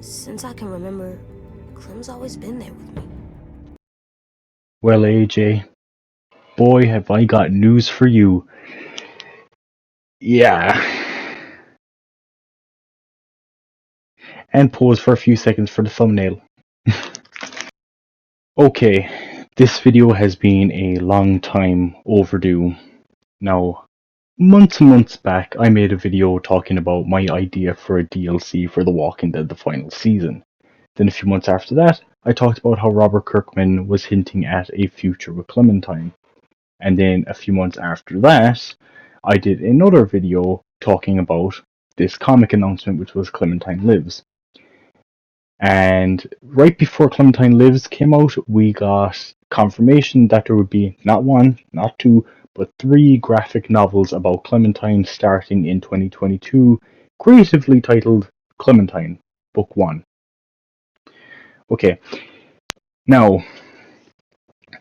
Since I can remember, Clem's always been there with me. Well, AJ, boy, have I got news for you. Yeah. And pause for a few seconds for the thumbnail. Okay, this video has been a long time overdue. Now, months and months back, I made a video talking about my idea for a DLC for The Walking Dead, the final season. Then a few months after that, I talked about how Robert Kirkman was hinting at a future with Clementine. And then a few months after that, I did another video talking about this comic announcement, which was Clementine Lives. And right before Clementine Lives came out, we got confirmation that there would be not one, not two, but 3 graphic novels about Clementine starting in 2022, creatively titled Clementine, Book 1. Okay, now,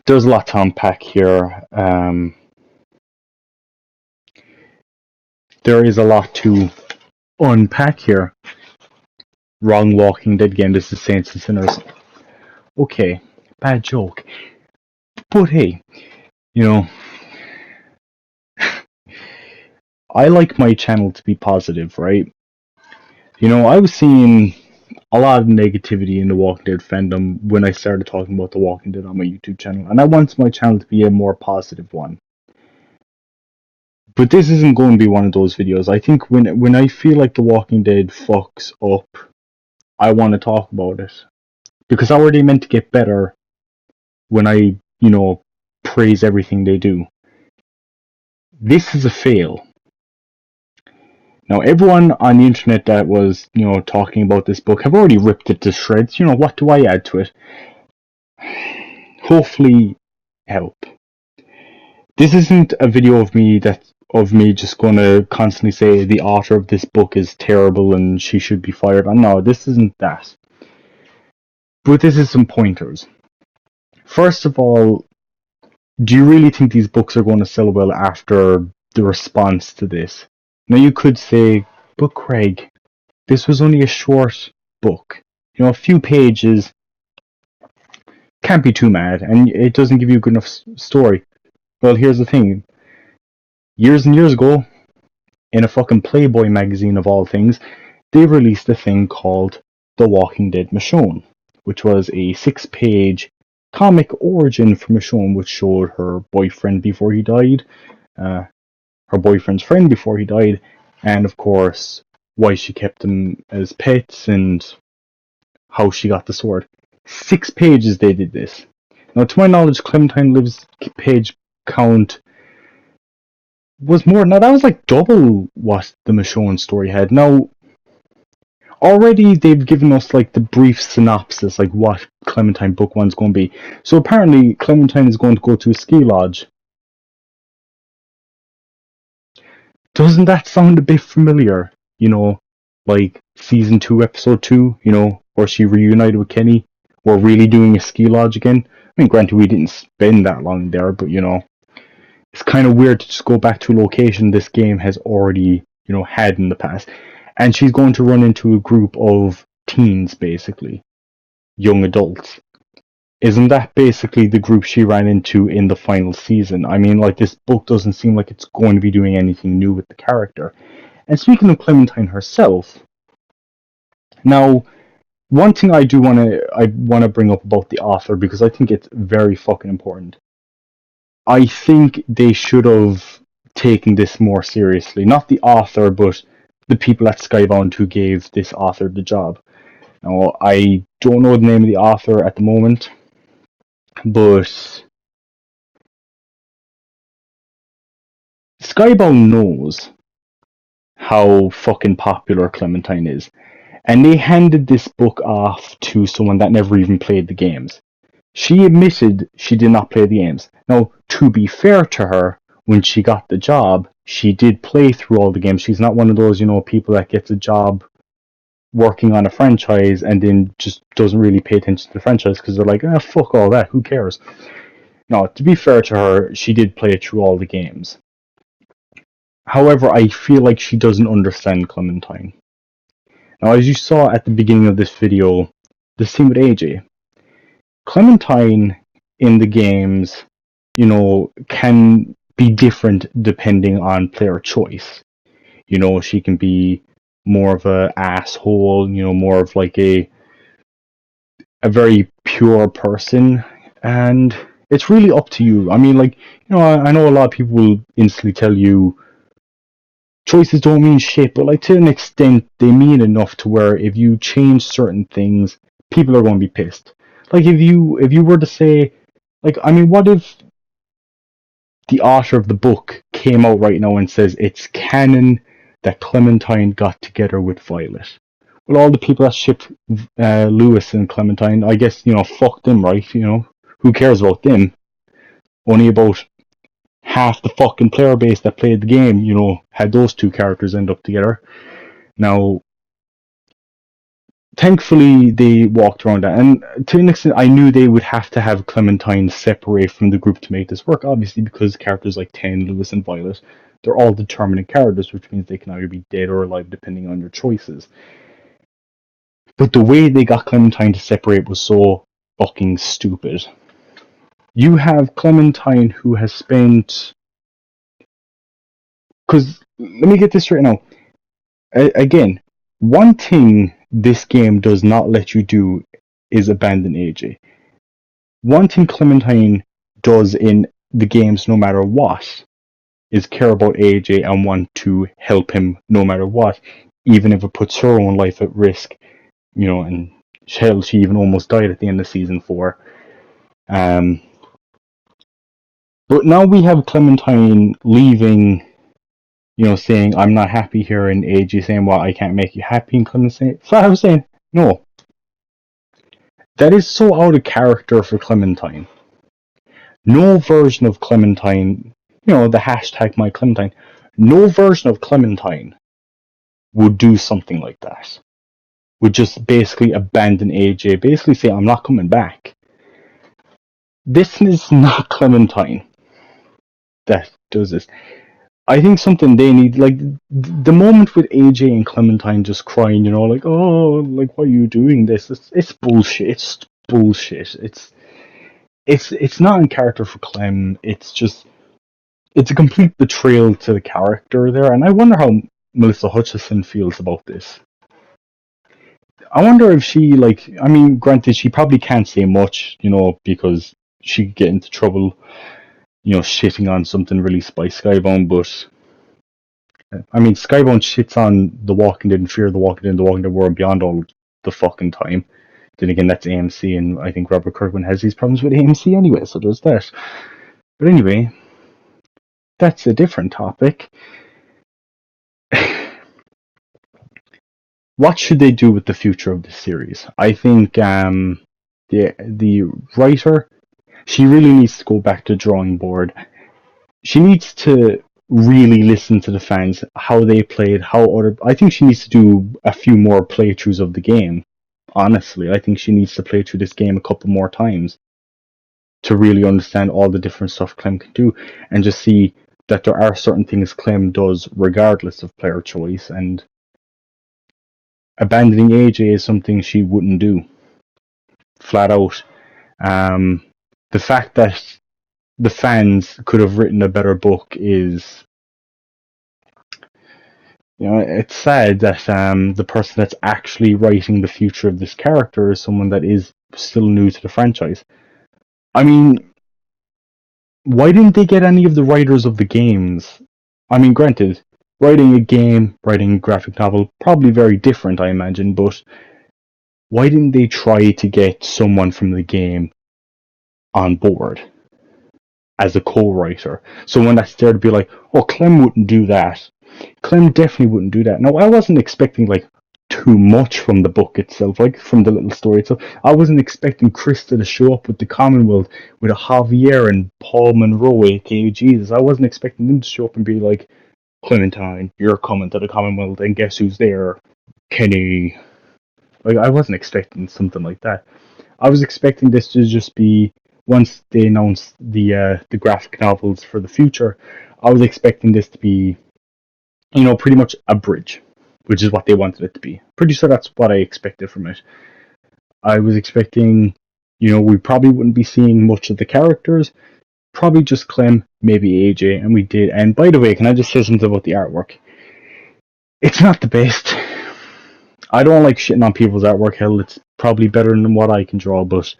there's a lot to unpack here. There is a lot to unpack here. Wrong Walking Dead game, this is Saints and Sinners. Okay, bad joke. But hey, you know, I like my channel to be positive, right? You know, I was seeing a lot of negativity in the Walking Dead fandom when I started talking about The Walking Dead on my YouTube channel, and I want my channel to be a more positive one. But this isn't going to be one of those videos. I think when I feel like The Walking Dead fucks up, I want to talk about it. Because how are they meant to get better when I, praise everything they do? This is a fail. Now, everyone on the internet that was, talking about this book have already ripped it to shreds. What do I add to it? Hopefully, help. This isn't a video of me just going to constantly say the author of this book is terrible and she should be fired. No, this isn't that. But this is some pointers. First of all, do you really think these books are going to sell well after the response to this? Now you could say, but Craig, this was only a short book. A few pages, can't be too mad, and it doesn't give you a good enough story. Well, here's the thing. Years and years ago, in a fucking Playboy magazine of all things, they released a thing called The Walking Dead Michonne, which was a 6-page comic origin for Michonne, which showed her boyfriend before he died, her boyfriend's friend before he died, and of course, why she kept them as pets and how she got the sword. 6 pages they did this. Now, to my knowledge, Clementine Lives' page count was more. Now, that was like double what the Michonne story had. Now, already they've given us like the brief synopsis, like what Clementine Book 1's going to be. So apparently, Clementine is going to go to a ski lodge. Doesn't that sound a bit familiar? Like season 2, episode 2, where she reunited with Kenny. We're really doing a ski lodge again. I mean, granted, we didn't spend that long there, but it's kind of weird to just go back to a location this game has already, had in the past. And she's going to run into a group of teens, basically. Young adults. Isn't that basically the group she ran into in the final season? I mean, like, this book doesn't seem like it's going to be doing anything new with the character. And speaking of Clementine herself, now, one thing I want to bring up about the author, because I think it's very fucking important. I think they should have taken this more seriously. Not the author, but the people at Skybound who gave this author the job. Now, I don't know the name of the author at the moment, but Skybound knows how fucking popular Clementine is. And they handed this book off to someone that never even played the games. She admitted she did not play the games. Now, to be fair to her, when she got the job, she did play through all the games. She's not one of those, people that gets a job working on a franchise and then just doesn't really pay attention to the franchise because they're like, fuck all that, who cares? No, to be fair to her, she did play through all the games. However, I feel like she doesn't understand Clementine. Now, as you saw at the beginning of this video, the same with AJ. Clementine in the games, can be different depending on player choice. She can be more of a asshole, more of like a very pure person, and it's really up to you. I mean, like, I know a lot of people will instantly tell you choices don't mean shit, but like to an extent they mean enough to where if you change certain things, people are going to be pissed. Like if you were to say, like, I mean, what if the author of the book came out right now and says it's canon that Clementine got together with Violet? Well, all the people that shipped Lewis and Clementine, I guess, fuck them, right? Who cares about them? Only about half the fucking player base that played the game, had those two characters end up together. Now, thankfully, they walked around that, and to an extent, I knew they would have to have Clementine separate from the group to make this work, obviously, because characters like Ten, Lewis, and Violet, they're all determinate characters, which means they can either be dead or alive depending on your choices. But the way they got Clementine to separate was so fucking stupid. You have Clementine who has spent... Because, let me get this straight now. Again, one thing this game does not let you do is abandon AJ. One thing Clementine does in the games no matter what is care about AJ and want to help him no matter what, even if it puts her own life at risk, and hell, she even almost died at the end of season 4. But now we have Clementine leaving, saying, I'm not happy here, and AJ saying, well, I can't make you happy, and Clementine flat out saying, no. That is so out of character for Clementine. No version of Clementine, the hashtag my Clementine, no version of Clementine would do something like that. Would just basically abandon AJ, basically say, I'm not coming back. This is not Clementine that does this. I think something they need, like, the moment with AJ and Clementine just crying, like, oh, like, why are you doing this? It's bullshit. It's bullshit. It's not in character for Clem. It's a complete betrayal to the character there, and I wonder how Melissa Hutchison feels about this. I wonder if she, like, I mean, granted, she probably can't say much, because she could get into trouble, shitting on something released by Skybound, but I mean, Skybound shits on The Walking Dead and Fear the Walking Dead and The Walking Dead World Beyond all the fucking time. Then again, that's AMC, and I think Robert Kirkman has these problems with AMC anyway, so there's that. But anyway, that's a different topic. What should they do with the future of this series? I think the writer, she really needs to go back to drawing board. She needs to really listen to the fans, how they played, I think she needs to do a few more playthroughs of the game. Honestly, I think she needs to play through this game a couple more times to really understand all the different stuff Clem can do, and just see that there are certain things Clem does regardless of player choice, and abandoning AJ is something she wouldn't do. Flat out. The fact that the fans could have written a better book is... it's sad that the person that's actually writing the future of this character is someone that is still new to the franchise. I mean, why didn't they get any of the writers of the games? I mean, granted, writing a game, writing a graphic novel, probably very different, I imagine, but why didn't they try to get someone from the game on board as a co-writer? Someone that's there to be like, oh, Clem wouldn't do that. Clem definitely wouldn't do that. Now, I wasn't expecting, like, too much from the book itself, like, from the little story itself. I wasn't expecting Krista to show up with the Commonwealth with a Javier and Paul Monroe, aka Jesus. I wasn't expecting them to show up and be like, Clementine, you're coming to the Commonwealth, and guess who's there? Kenny. Like, I wasn't expecting something like that. I was expecting this to just be, once they announced the graphic novels for the future, I was expecting this to be, pretty much a bridge. which is what they wanted it to be. Pretty sure that's what I expected from it. I was expecting, we probably wouldn't be seeing much of the characters, probably just Clem, maybe AJ, and we did. And by the way, can I just say something about the artwork? It's not the best. I don't like shitting on people's artwork. Hell, it's probably better than what I can draw, but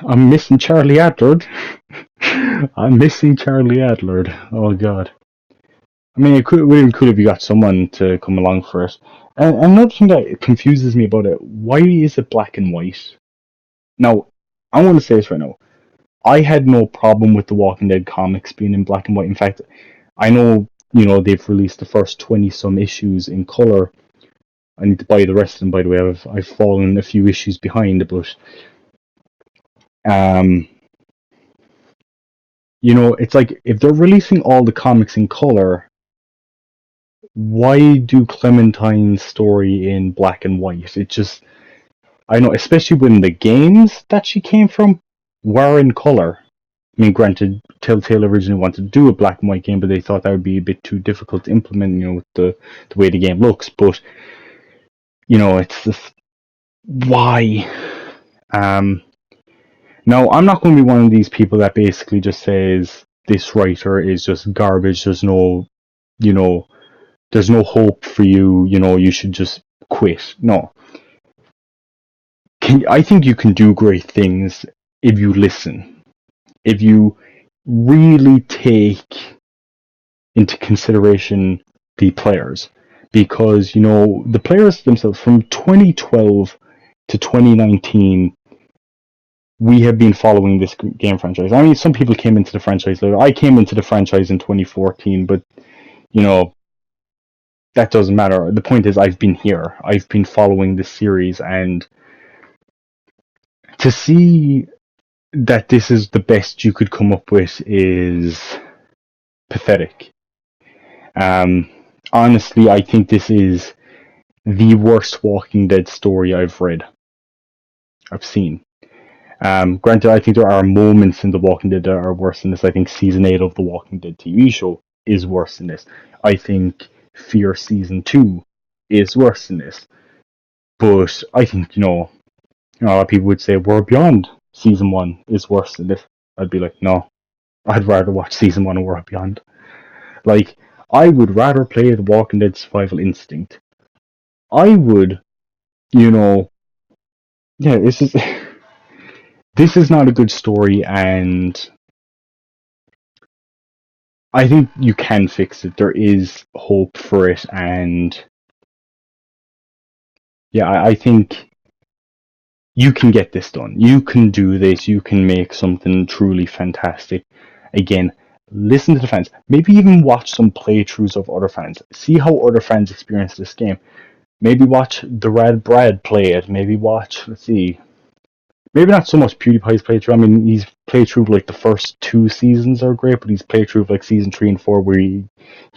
I'm missing Charlie Adler. I'm missing Charlie Adler. Oh god. I mean, it would have been cool if you got someone to come along for it. And another thing that confuses me about it: why is it black and white? Now, I want to say this right now. I had no problem with the Walking Dead comics being in black and white. In fact, I know, they've released the first 20 some issues in color. I need to buy the rest of them, by the way. I've fallen a few issues behind, but um, it's like if they're releasing all the comics in color, why do Clementine's story in black and white? It just, I know, especially when the games that she came from were in color. I mean, granted, Telltale originally wanted to do a black and white game, but they thought that would be a bit too difficult to implement, with the way the game looks. But, it's just, why? Now, I'm not going to be one of these people that basically just says this writer is just garbage. There's no, there's no hope for you. You should just quit. No. I think you can do great things if you listen. If you really take into consideration the players. Because, the players themselves, from 2012 to 2019, we have been following this game franchise. I mean, some people came into the franchise later. I came into the franchise in 2014, but, that doesn't matter. The point is, I've been here. I've been following this series, and to see that this is the best you could come up with is pathetic. Honestly, I think this is the worst Walking Dead story I've seen. Granted, I think there are moments in The Walking Dead that are worse than this. I think Season 8 of The Walking Dead TV show is worse than this. I think Fear Season 2 is worse than this. But I think, a lot of people would say World Beyond Season 1 is worse than this. I'd be like, no, I'd rather watch Season 1 of World Beyond. Like, I would rather play The Walking Dead Survival Instinct. I would, this is this is not a good story, and I think you can fix it. There is hope for it, and yeah, I think you can get this done. You can do this. You can make something truly fantastic. Again, listen to the fans. Maybe even watch some playthroughs of other fans. See how other fans experience this game. Maybe watch the Rad Brad play it. Maybe watch, maybe not so much PewDiePie's playthrough. I mean, he's playthrough like the first 2 seasons are great, but he's playthrough like season 3 and 4 where he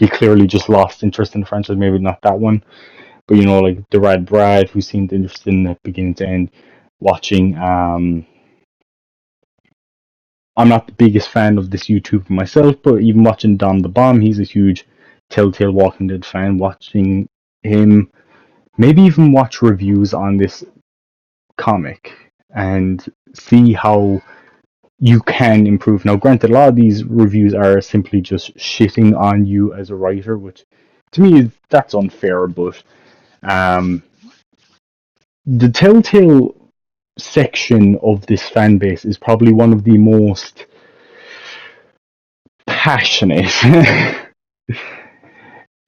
clearly just lost interest in the franchise. Maybe not that one, but like the Rad Brad, who seemed interested in the beginning to end. Watching, I'm not the biggest fan of this YouTuber myself, but even watching Dom the Bomb, he's a huge Telltale Walking Dead fan. Watching him, maybe even watch reviews on this comic and see how you can improve. Now, granted, a lot of these reviews are simply just shitting on you as a writer, which to me that's unfair. But the Telltale section of this fan base is probably one of the most passionate.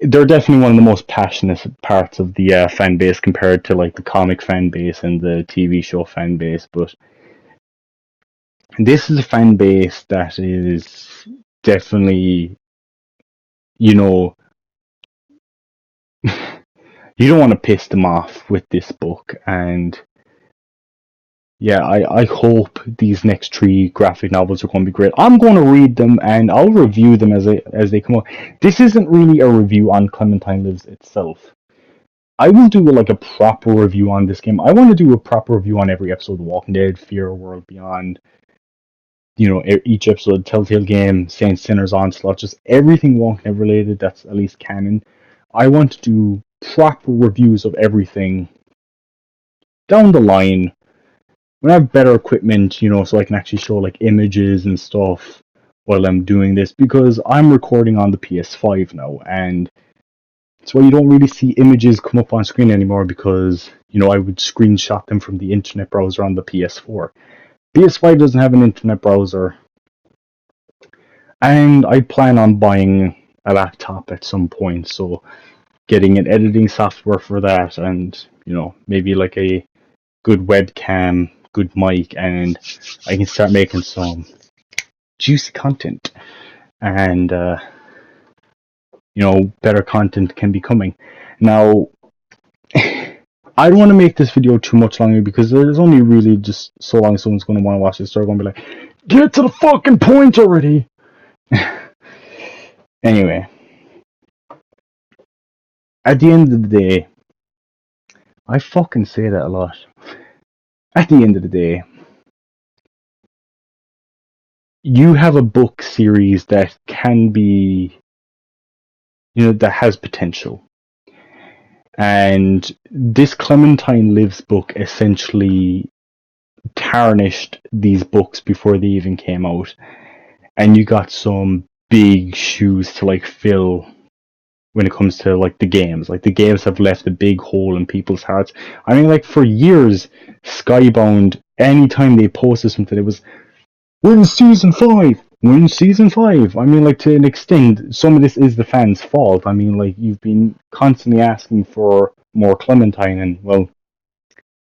They're definitely one of the most passionate parts of the fan base compared to like the comic fan base and the TV show fan base. But this is a fan base that is definitely, you don't want to piss them off with this book. And yeah, I hope these next 3 graphic novels are going to be great. I'm going to read them and I'll review them as they come out. This isn't really a review on Clementine Lives itself. I will do like a proper review on this game. I want to do a proper review on every episode of The Walking Dead, Fear, World Beyond. each episode of Telltale Game, Saints, Sinners, Onslaught, just everything Walking Dead related that's at least canon. I want to do proper reviews of everything down the line when I have better equipment, so I can actually show like images and stuff while I'm doing this, because I'm recording on the PS5 now, and that's why you don't really see images come up on screen anymore, because I would screenshot them from the internet browser on the PS4. PS5 doesn't have an internet browser, and I plan on buying a laptop at some point, so getting an editing software for that, and maybe like a good webcam, good mic, and I can start making some juicy content, and better content can be coming. Now, I don't want to make this video too much longer, because there's only really just so long someone's going to want to watch this. They're going to be like, get to the fucking point already. Anyway, at the end of the day, I fucking say that a lot. At the end of the day, you have a book series that can be, that has potential. And this Clementine Lives book essentially tarnished these books before they even came out. And you got some big shoes to like fill when it comes to like the games. Like the games have left a big hole in people's hearts. I mean, like for years, Skybound, anytime they posted something, it was, when's season 5? When's season 5? I mean, like, to an extent, some of this is the fans' fault. I mean, like, you've been constantly asking for more Clementine, and, well,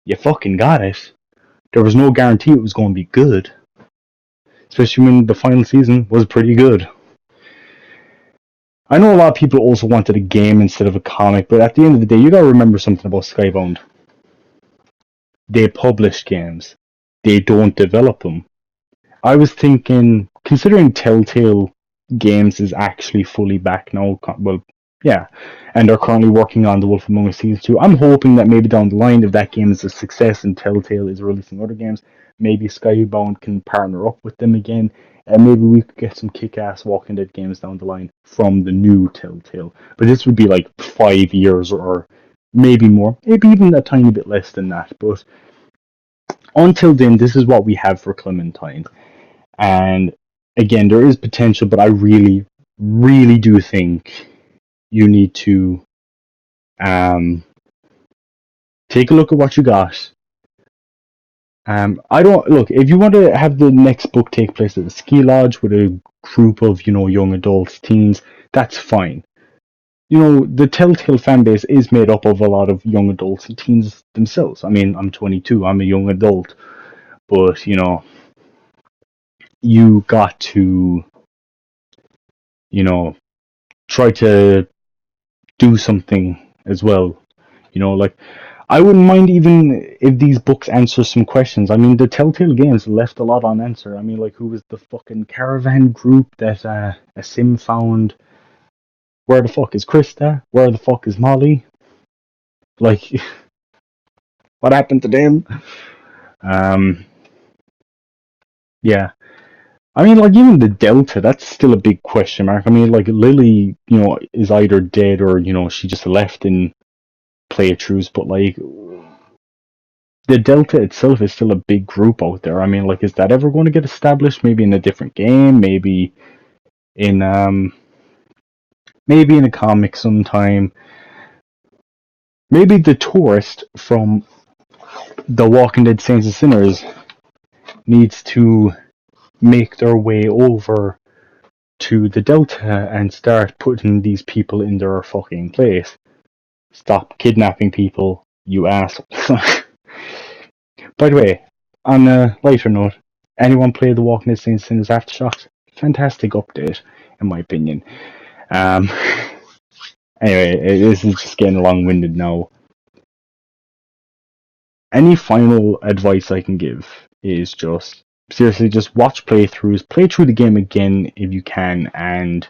you fucking got it. There was no guarantee it was going to be good. Especially when the final season was pretty good. I know a lot of people also wanted a game instead of a comic, but at the end of the day, you gotta remember something about Skybound. They publish games. They don't develop them. I was thinking, considering Telltale Games is actually fully back now, well, yeah, and they're currently working on The Wolf Among Us Season 2, I'm hoping that maybe down the line, if that game is a success and Telltale is releasing other games, maybe Skybound can partner up with them again, and maybe we could get some kick-ass Walking Dead games down the line from the new Telltale. But this would be like 5 years or maybe more, maybe even a tiny bit less than that, but until then, this is what we have for Clementine. And again, there is potential, but I really, really do think you need to take a look at what you got. I don't look, if you want to have the next book take place at the ski lodge with a group of young adults, teens, that's fine. The Telltale fan base is made up of a lot of young adults and teens themselves. I mean, I'm 22, I'm a young adult, but you got to try to do something as well. Like, I wouldn't mind even if these books answer some questions. I mean, the Telltale Games left a lot unanswered. I mean, like, who was the fucking caravan group that a sim found? Where the fuck is Krista? Where the fuck is Molly? Like, what happened to them? Yeah. I mean, like, even the Delta, that's still a big question mark. I mean, like, Lily, is either dead or, she just left in playthroughs, but, like, the Delta itself is still a big group out there. I mean, like, is that ever going to get established? Maybe in a different game? Maybe in, maybe in a comic sometime? Maybe the tourist from The Walking Dead Saints and Sinners needs to make their way over to the Delta and start putting these people in their fucking place. Stop kidnapping people, you assholes. By the way, on a lighter note, anyone play The Walking Dead Saints and Sinners Aftershocks? Fantastic update, in my opinion. Anyway, this is just getting long-winded now. Any final advice I can give is just, seriously, just watch playthroughs, play through the game again if you can, and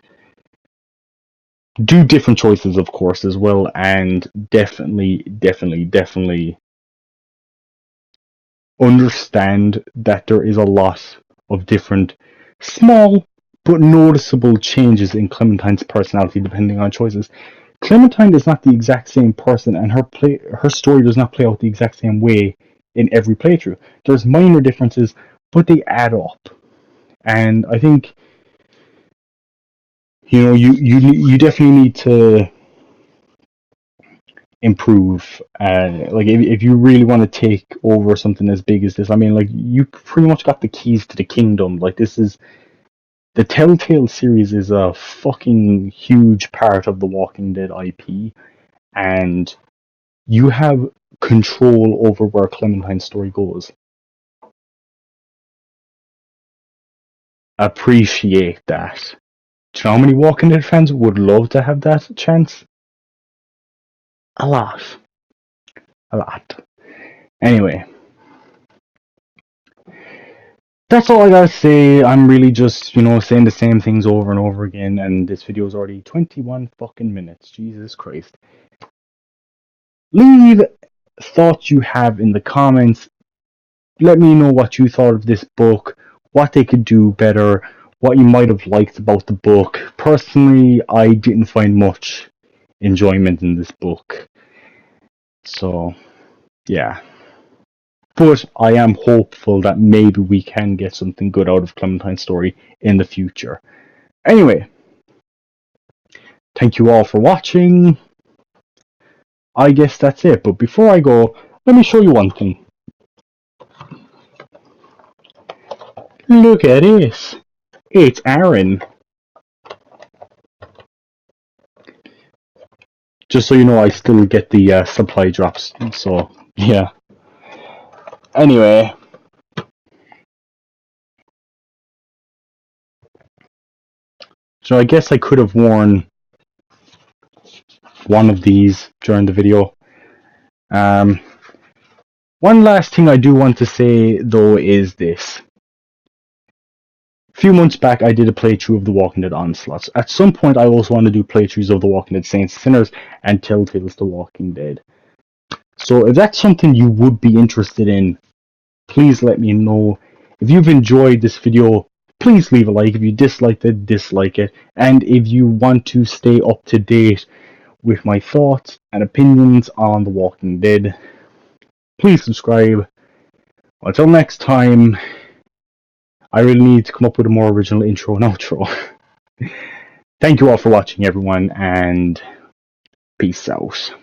do different choices, of course, as well, and definitely understand that there is a lot of different small but noticeable changes in Clementine's personality depending on choices. Clementine is not the exact same person, and her story does not play out the exact same way in every playthrough. There's minor differences, but they add up. And I think you definitely need to improve. Like if you really want to take over something as big as this, I mean, like you pretty much got the keys to the kingdom. Like this is the Telltale series is a fucking huge part of the Walking Dead IP, and you have control over where Clementine's story goes. Appreciate that. Do you know how many Walking Dead fans would love to have that chance? A lot. A lot. Anyway, that's all I gotta say. I'm really just, saying the same things over and over again, and this video is already 21 fucking minutes. Jesus Christ. Leave thoughts you have in the comments. Let me know what you thought of this book, what they could do better, what you might have liked about the book. Personally, I didn't find much enjoyment in this book. So, yeah. But I am hopeful that maybe we can get something good out of Clementine's story in the future. Anyway, thank you all for watching. I guess that's it. But before I go, let me show you one thing. Look at this. It's Aaron. Just so you know, I still get the supply drops. So, yeah. Anyway. So I guess I could have worn one of these during the video. One last thing I do want to say, though, is this. A few months back, I did a playthrough of The Walking Dead Onslaught. At some point, I also want to do playthroughs of The Walking Dead Saints, Sinners, and Telltale's The Walking Dead. So if that's something you would be interested in, please let me know. If you've enjoyed this video, please leave a like. If you disliked it, dislike it. And if you want to stay up to date with my thoughts and opinions on The Walking Dead, please subscribe. Until next time, I really need to come up with a more original intro and outro. Thank you all for watching, everyone, and peace out.